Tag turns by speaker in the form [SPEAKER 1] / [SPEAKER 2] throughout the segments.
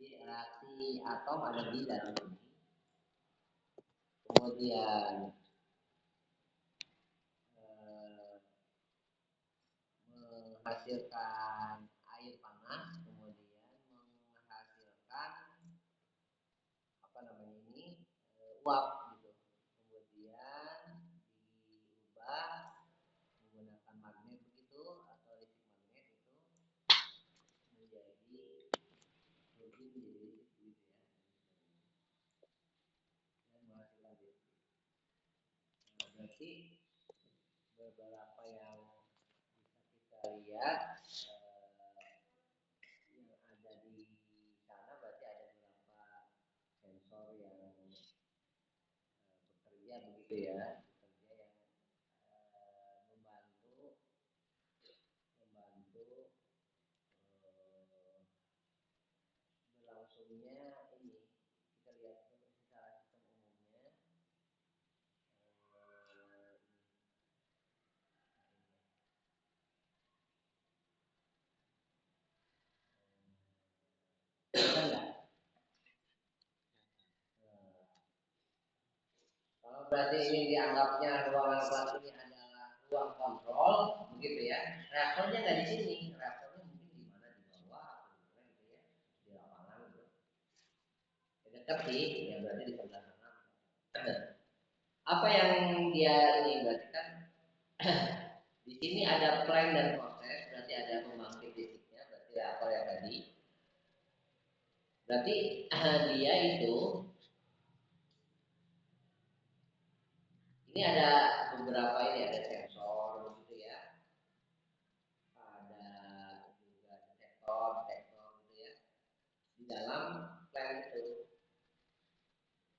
[SPEAKER 1] reaksi atom ada di dalam ini. Kemudian menghasilkan air panas, kemudian menghasilkan apa namanya ini uap gitu. Kemudian diubah menggunakan magnet begitu atau listrik magnet itu menjadi turbin jadi gitu ya. Dan menghasilkan listrik. Nah, berarti beberapa yang bisa kita lihat yang ada di sana berarti ada beberapa sensor yang bekerja begitu ya, bekerja yang membantu berlangsungnya ini. Kita lihat secara sistem umumnya. Kalau berarti ini dianggapnya ruangan kelas ini adalah ruang kontrol, begitu ya. Reaktornya nggak di sini, reaktornya mungkin di mana di bawah, gitu ya, di lapangan gitu. Ya, dekat sih, ya berarti di sebelah sana. Apa yang dia ini berarti kan di sini ada plan dan proses, berarti ada pembangkit listriknya, berarti reaktor yang tadi. Berarti dia itu ini ada beberapa ini ada sensor gitu ya, ada juga detektor gitu ya di dalam plan itu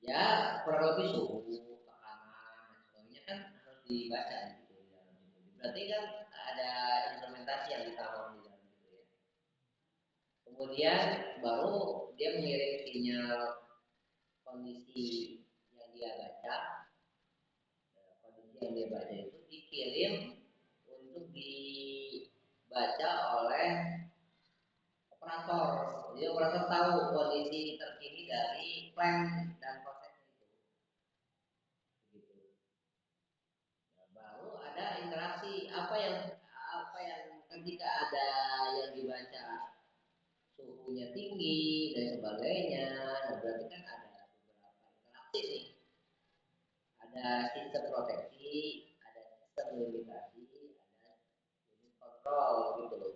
[SPEAKER 1] ya, kurang lebih suhu, tekanan dan sebagainya kan harus dibaca gitu di dalam itu. Berarti kan ada implementasi yang ditanam di dalam itu ya. Kemudian baru dia mengirim sinyal kondisi yang dia baca. Kondisi yang dia baca itu dikirim untuk dibaca oleh operator. Jadi operator tahu kondisi terkini dari plan dan proses itu. Begitu. Nah, baru ada interaksi apa yang ketika ada yang dibaca suhunya tinggi dan sebagainya. Nah, berarti kan ada beberapa interaksi nih. Ada sistem proteksi, ada sistem limitasi, ada unit kontrol gitu loh.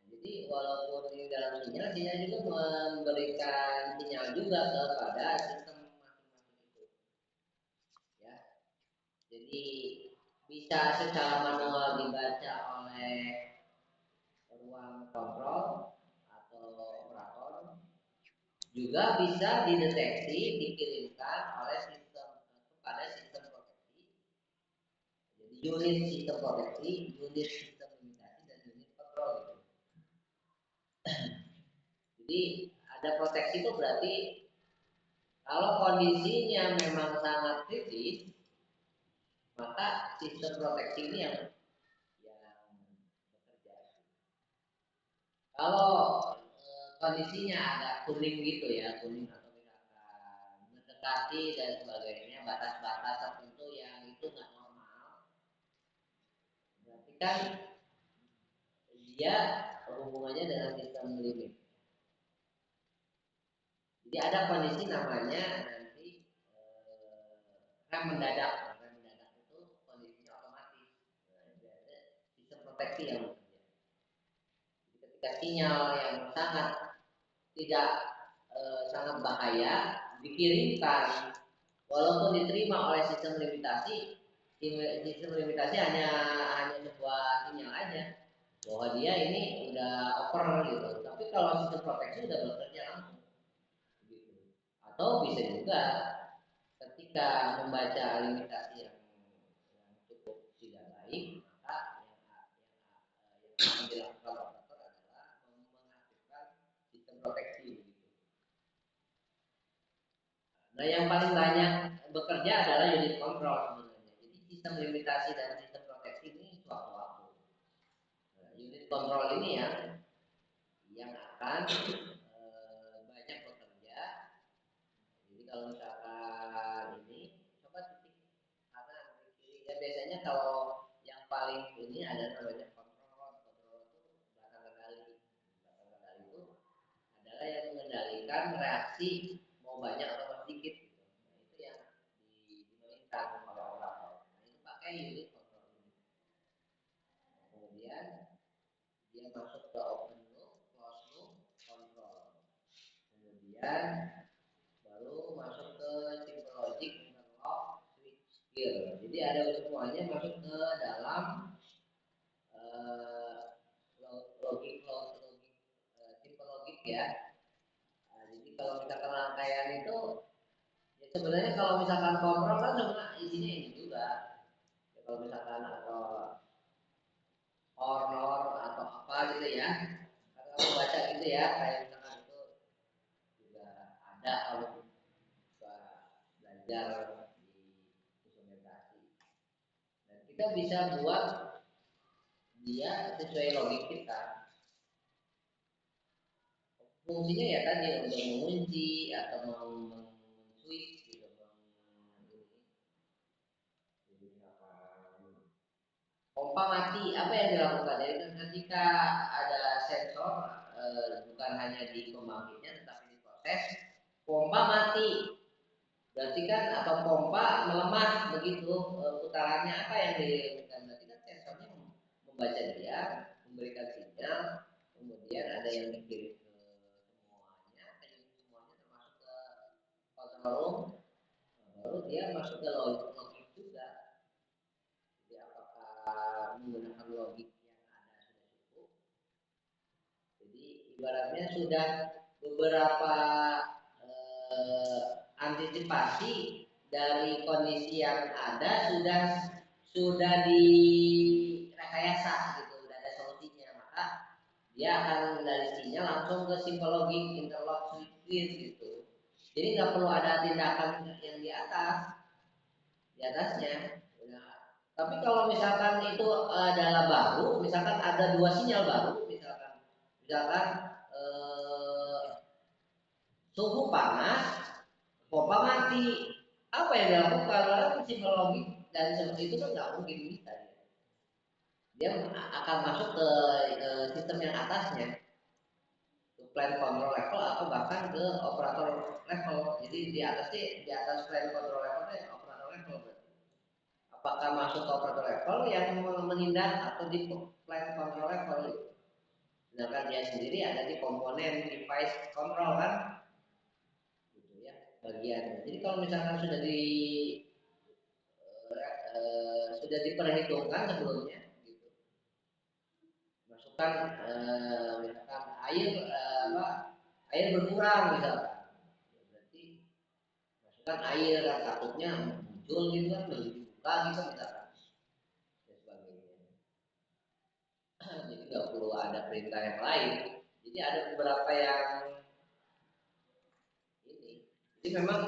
[SPEAKER 1] Jadi walaupun di dalam sinyal juga memberikan sinyal juga kepada sistem masing-masing itu, ya. Jadi bisa secara manual dibaca oleh ruang kontrol atau operator, juga bisa dideteksi dikirimkan oleh sistem kepada sistem proteksi. Jadi unit sistem proteksi, unit sistem limitasi, dan unit kontrol gitu. Jadi ada proteksi itu berarti kalau kondisinya memang sangat kritis, maka sistem proteksi ini yang bekerja. Kalau kondisinya agak kuning gitu ya, kuning atau misalkan mendekati dan sebagainya, batas-batas tertentu yang itu nggak normal, berarti kan dia hubungannya dengan sistem limit. Jadi ada kondisi namanya nanti rem mendadak. Rem mendadak itu kondisinya otomatis. Sistem proteksi yang bekerja. Ketika sinyal yang tidak sangat bahaya dikirimkan, walaupun diterima oleh sistem limitasi hanya sebuah sinyal aja bahwa dia ini udah over gitu. Tapi kalau sistem proteksi udah bekerja langsung gitu. Atau bisa juga ketika membaca limitasi yang cukup tidak baik, maka yang dilakukan operator adalah mengaktifkan sistem proteksi gitu. Nah, yang paling banyak bekerja adalah unit kontrol sebenarnya. Jadi sistem limitasi dan sistem proteksi ini suatu-suatu. Nah, unit kontrol ini yang akan menentukan reaksi mau banyak atau sedikit gitu. Nah, itu yang dimainkan oleh operator. Nah, itu pakai unit control ini. Kemudian dia masuk ke open loop, close loop, control. Kemudian baru masuk ke simple logic, interlock, switch gear. Jadi ada semuanya masuk ke dalam logik simple logic ya. Nah, jadi kalau misalkan rangkaian itu ya sebenarnya kalau misalkan kontrol kan sebenarnya isinya ini juga. Ya, kalau misalkan atau honor atau apa gitu ya. Kalau kamu baca gitu ya, kayak misalkan itu juga ada kalau kita belajar di instrumentasi. Dan kita bisa buat dia sesuai logik kita. Fungsinya ya tadi untuk mengunci atau men-switch gitu, pompa mati apa yang dilakukan? Jadi ketika ada sensor bukan hanya di pembangkitnya tetapi di proses pompa mati berarti kan atau pompa melemah begitu putarannya apa yang dilakukan berarti kan sensornya membaca dia memberikan sinyal kemudian ada yang dikirim ke semuanya termasuk ke control room baru dia masuk ke logik juga. Jadi apakah menggunakan logik yang ada sudah cukup? Jadi ibaratnya sudah beberapa antisipasi dari kondisi yang ada sudah direkayasa gitu, sudah ada solusinya maka dia akan dari sinyal langsung ke simple logic, interlock, switch gitu. Jadi nggak perlu ada tindakan yang di atasnya. Tapi kalau misalkan itu adalah baru, misalkan ada dua sinyal baru, misalkan suhu panas, pompa mati, apa yang dilakukan? Karena psikologi dan seperti itu kan nggak mungkin bisa. Dia akan masuk ke sistem yang atasnya, ke plan control level atau bahkan ke operator level. Jadi di atas plan control levelnya operator level. Apakah masuk ke operator level yang menindak atau di plan control level itu. Sedangkan dia sendiri ada di komponen device control kan, gitu ya bagian. Jadi kalau misalkan sudah diperhitungkan sebelumnya, gitu. Masukkan misalkan air berkurang misalkan, ya, berarti masukkan air kan takutnya muncul gitu kan, dibuka gitu misalkan, dan sebagainya. Jadi nggak perlu ada perintah yang lain. Jadi ada beberapa yang ini. Jadi memang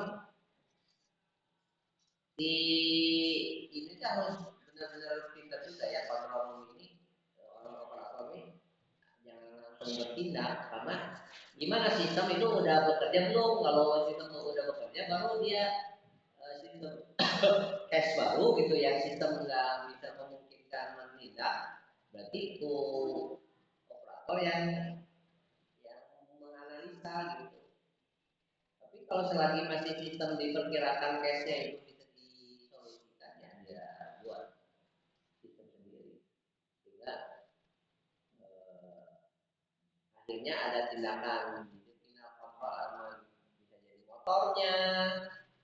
[SPEAKER 1] di ini kan harus benar-benar pintar juga ya kontrol ini orang operator ini jangan langsung bertindak karena gimana sistem itu udah bekerja belum kalau sistem itu udah bekerja baru dia sistem cache baru gitu yang sistem nggak bisa memungkinkan menindak berarti itu operator yang menganalisa gitu. Tapi kalau selagi masih sistem diperkirakan cache-nya itu bisa disolusikan ya dia buat sistem sendiri. Sehingga akhirnya ada tindakan final kontrol aman bisa jadi motornya,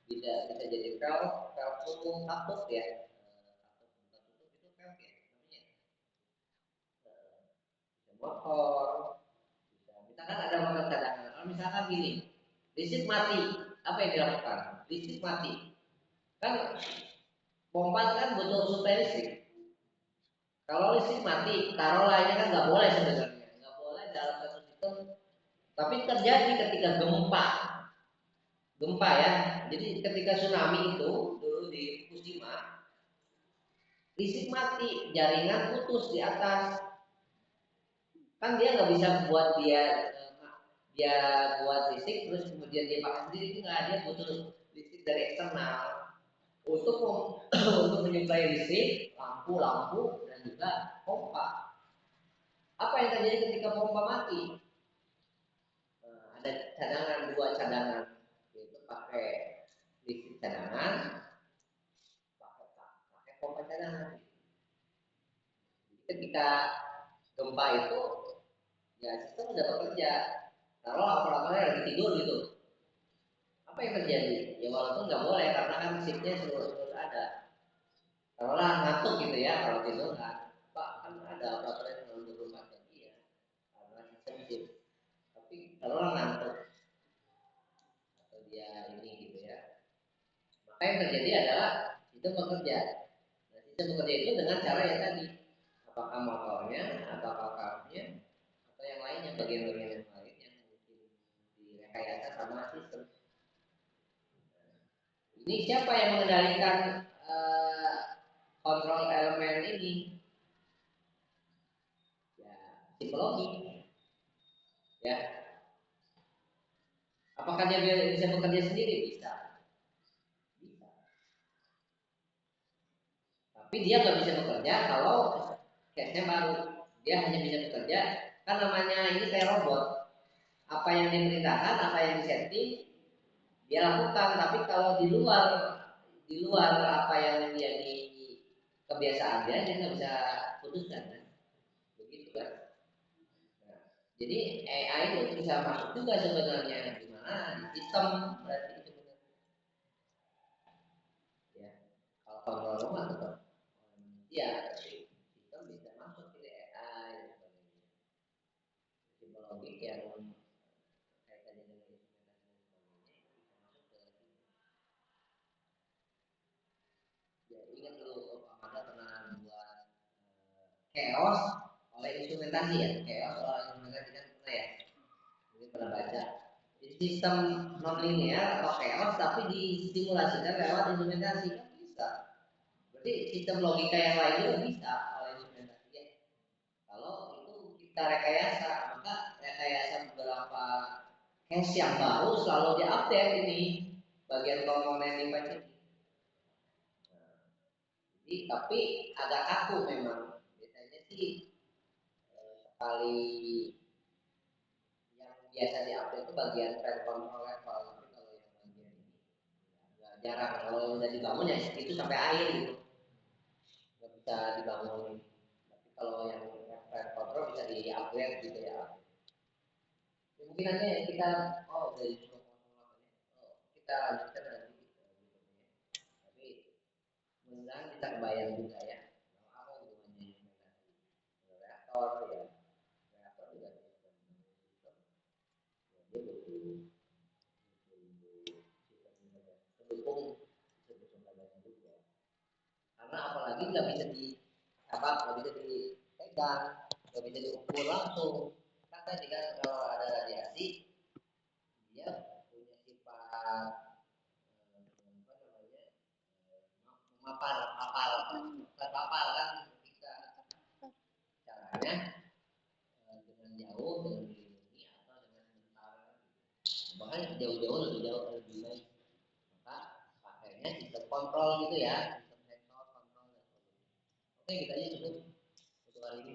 [SPEAKER 1] bisa jadi valve tutup ya. Tutup itu valve ya namanya. Bisa motor, misalkan ada motor cadangan. Kalau misalkan gini, listrik mati, apa yang dilakukan? Listrik mati, kan pompa kan butuh suplai listrik. Kalau listrik mati, taruhlah ini kan nggak boleh sebenarnya, nggak boleh dalam satu sistem. Tapi terjadi ketika gempa ya. Jadi ketika tsunami itu dulu di Fukushima, listrik mati, jaringan putus di atas. Kan dia nggak bisa buat dia buat listrik terus kemudian dia pakai sendiri enggak, dia butuh listrik dari eksternal untuk untuk menyuplai listrik, lampu dan juga pompa. Apa yang terjadi ketika pompa mati? ada cadangan, dua cadangan, yaitu pakai listrik cadangan, pakai pompa cadangan. Ketika gempa itu ya sistem sudah bekerja. Kalau operatornya lagi tidur gitu, apa yang terjadi? Ya walaupun nggak boleh karena kan shiftnya terus ada. Kalau lah ngantuk gitu ya, kalau tidur nggak, pak kan ada operator yang 24 jam ya, karena sistem shift. Tapi kalau lah ngantuk atau dia ini gitu ya, maka yang terjadi adalah sistem bekerja. Nah, sistem bekerja itu dengan cara yang tadi, apakah motornya, apakah kapnya, atau yang lainnya, bagian-bagian yang lain yang mungkin direkayasa sama sistem. Ini siapa yang mengendalikan kontrol elemen ini? Ya, psikologi. Ya, apakah dia bisa bekerja sendiri? Bisa. Bisa. Tapi dia nggak bisa bekerja kalau case-nya baru. Dia hanya bisa bekerja kan namanya ini kayak robot. Apa yang diperintahkan, apa yang disetting, dia lakukan. Tapi kalau di luar apa yang menjadi kebiasaan dia nggak bisa putuskan kan? Begitu kan? Nah, jadi AI itu bisa masuk juga sebenarnya di mana di sistem berarti sebenarnya ya. Kalau kontrol rumah tetap ya sistem bisa masuk ke AI dan sebagainya. Psikologi yang kaitannya dengan instrumentasi dan sebagainya itu bisa masuk ke sini. Ya ingat dulu Amanda pernah buat chaos oleh instrumentasi ya, chaos oleh instrumentasi kan pernah ya. Ini pernah baca. Jadi sistem non linear atau chaos tapi disimulasikan lewat instrumentasi kan bisa. Berarti sistem logika yang lain juga bisa oleh instrumentasi ya. Kalau itu kita rekayasa, maka rekayasa beberapa cache yang baru selalu diupdate ini bagian komponen device ini. Jadi tapi agak kaku memang. Biasanya sih sekali yang biasa diupdate itu bagian file control level. Tapi kalau yang bagian ini jarang. Kalau udah dibangun ya itu sampai akhir gitu, nggak bisa dibangun. Tapi kalau yang file control bisa di-upgrade gitu ya. Ya, mungkin aja kita dari 2008 ya. Kita lanjutkan nanti gitu, tapi mudah-mudahan kita kebayang juga ya apa hubungannya instrumentasi reaktor ya, reaktor juga dia butuh pendukung sistem pembayaran juga karena apalagi nggak bisa di apa nggak bisa dipegang, nggak bisa diukur langsung kan tadi kan kalau ada radiasi dia punya sifat apa namanya memapar papal bukan papal kan bisa caranya dengan jauh dengan dilindungi atau dengan sementara bahkan jauh-jauh lebih jauh lebih baik maka pakainya sistem kontrol gitu ya sistem sensor kontrol dan sebagainya. Oke kita aja cukup untuk hari ini.